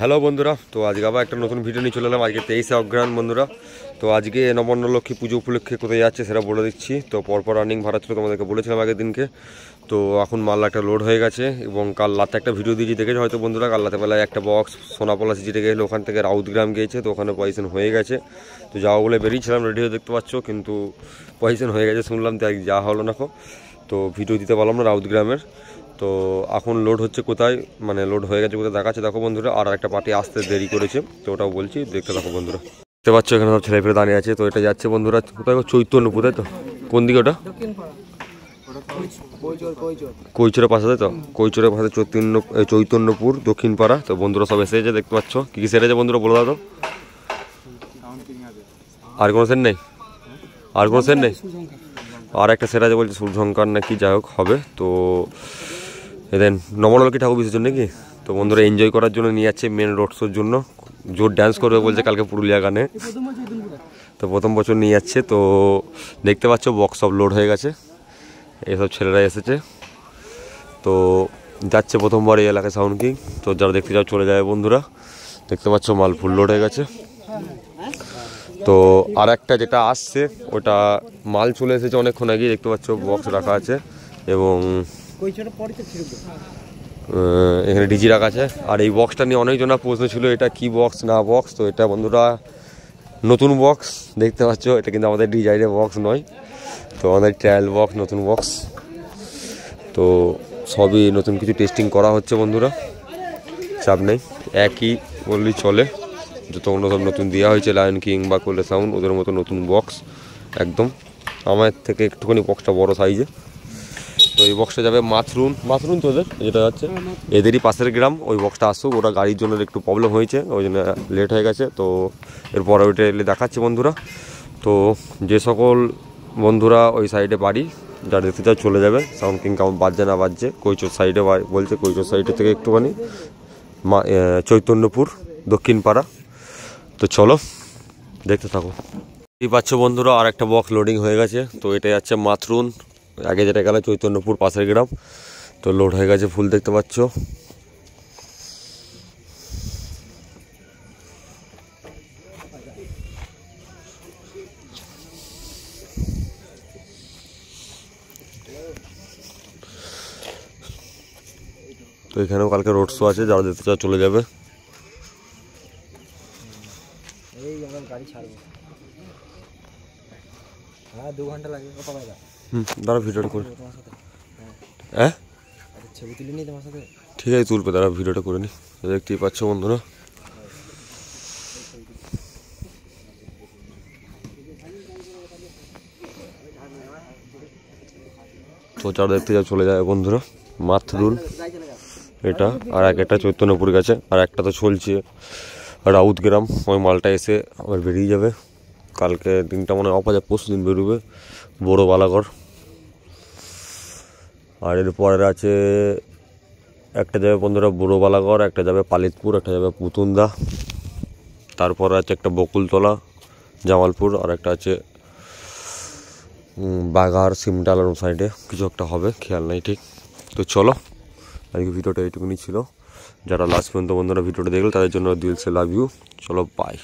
Hello বন্ধুরা, তো আজকে আবার একটা নতুন ভিডিও নিয়ে চলে এলাম। আজকে 23শে অগ্রহায়ণ বন্ধুরা। তো আজকে নবান্নলক্ষ্মী পুজো উপলক্ষে কোথায় যাচ্ছে সেটা বলে দিচ্ছি। তো পরপর রানিং ভাড়া ছিল, তোমাদেরকে বলেছিলাম আগের দিনকে। তো এখন মাল একটা লোড হয়ে গেছে এবং কাল রাতে একটা ভিডিও দিয়েছি, দেখেছো হয়তো বন্ধুরা। কাল রাতেবেলায় একটা বক্স সোনাপলা সিটিতে গেলে ওখান থেকে রাউতগ্রাম গিয়েছে, তো ওখানে পজিশন হয়ে গেছে। তো যাওয়া বলে বেরিয়েছিলাম, রেডি হয়ে দেখতে পাচ্ছ, কিন্তু পজিশন হয়ে গেছে শুনলাম, তাই যাওয়া হলো না। তো ভিডিও দিতে পারলাম না রাউতগ্রামের। তো এখন লোড হচ্ছে কোথায়, মানে লোড হয়ে গেছে কোথায় দেখাচ্ছে দেখো বন্ধুরা। আর একটা পার্টি আসতে দেরি করেছে, তো ওটাও বলছি, দেখতে দেখো বন্ধুরা। দেখতে পাচ্ছ এখানে সব ছেলেপেলে দাঁড়িয়ে আছে। তো এটা যাচ্ছে বন্ধুরা কোথায়, চৈতন্যপুর, তাই তো? কোন দিকে ওটা? কৈচরের পাশে, তাই তো? কৈচরের পাশে চৈতন্যপুর দক্ষিণপাড়া। তো বন্ধুরা সব এসেছে, দেখতে পাচ্ছ। কী কী সেরেছে বন্ধুরা বলে দাও তো। আর কোনো সেট নেই? আর কোনো সেট নেই? আর একটা সেট আছে বলছে সূর্যঙ্কার নাকি, যাই হোক হবে। তো এদের নবনলক্ষ্মী ঠাকুর বিসর্জন নাকি। তো বন্ধুরা এনজয় করার জন্য নিয়ে যাচ্ছে মেন রোড শোর জন্য। জোর ড্যান্স করবে বলছে কালকে পুরুলিয়া গানে। তো প্রথম বছর নিয়ে যাচ্ছে। তো দেখতে পাচ্ছ বক্স সব লোড হয়ে গেছে, এসব ছেলেরা এসেছে। তো যাচ্ছে প্রথমবার এই এলাকায় সাউন্ড কিং। তো যারা দেখতে যাও চলে যায় বন্ধুরা। দেখতে পাচ্ছ মাল ফুল লোড হয়ে গেছে। তো আর একটা যেটা আসছে ওটা মাল চলে এসেছে অনেকক্ষণ আগে, দেখতে পাচ্ছ বক্স রাখা আছে এবং এখানে ডিজি রাখা আছে। আর এই বক্সটা নিয়ে অনেকজনা প্রশ্ন ছিল, এটা কি বক্স না বক্স। তো এটা বন্ধুরা নতুন বক্স, দেখতে পাচ্ছ। এটা কিন্তু আমাদের ডিজাইনের বক্স নয়, তো আমাদের ট্রায়াল বক্স, নতুন বক্স। তো সবই নতুন কিছু টেস্টিং করা হচ্ছে বন্ধুরা, চাপ নেই, একই বললেই চলে। যত অন্য সব নতুন দেওয়া হয়েছে লায়ন কিং বা কোলে সাউন্ড, ওদের মতো নতুন বক্স একদম। আমার থেকে একটুখানি বক্সটা বড় সাইজে। তো এই বক্সটা যাবে মাথরুন তো ওদের যেটা যাচ্ছে, এদেরই পাশের গ্রাম। ওই বক্সটা আসুক, ওরা গাড়ির জন্য একটু প্রবলেম হয়েছে, ওই জন্য লেট হয়ে গেছে। তো এরপরে ওইটা এলে দেখাচ্ছি বন্ধুরা। তো যে সকল বন্ধুরা ওই সাইডে বাড়ি, যারা দেখতে চাও চলে যাবে। সাউন্ড কিং কেমন বাজছে না বাজছে, কৈচর সাইডে বলছে, কৈচর সাইডে থেকে একটুখানি চৈতন্যপুর দক্ষিণপাড়া। তো চলো দেখতে থাকো। এই পাচ্ছ বন্ধুরা আর একটা বক্স লোডিং হয়ে গেছে। তো এটা যাচ্ছে মাথরুন, আগে যেটা গেলে চৈতন্যপুর পাশের গ্রাম। তো লোড হয়ে গেছে ফুল, দেখতে পাচ্ছ। তো এখানেও কালকে রোড শো আছে, যারা দেখতে চাও চলে যাবে। দাঁড়া ভিডিওটা করে, হ্যাঁ ঠিক আছে তুলবে, দাঁড়া ভিডিওটা করে নি। দেখতেই পাচ্ছ বন্ধুরা। তো যারা দেখতে যাও চলে যায় বন্ধুরা। মাথরুন এটা, আর একটা চৈতন্যপুর গেছে, আর একটা তো চলছে রাউতগ্রাম। ওই মালটা এসে আবার বেরিয়ে যাবে কালকে। দিনটা মনে হয় অফ আছে, পরশু দিন বেরোবে বড় বালাগড়। আর এর পরের আছে একটা যাবে বন্ধুরা বুড়ো বালাগড়, একটা যাবে পালিতপুর, একটা যাবে পুতুন্দা। তারপর আছে একটা বকুলতলা জামালপুর, আর একটা আছে বাঘার সিমটালার সাইডে কিছু একটা হবে, খেয়াল নাই ঠিক। তো চলো আজকে ভিডিওটা এইটুকুনি ছিল। যারা লাস্ট পর্যন্ত বন্ধুরা ভিডিওটা দেখলো তাদের জন্য দিল সে লাভ ইউ। চলো বাই।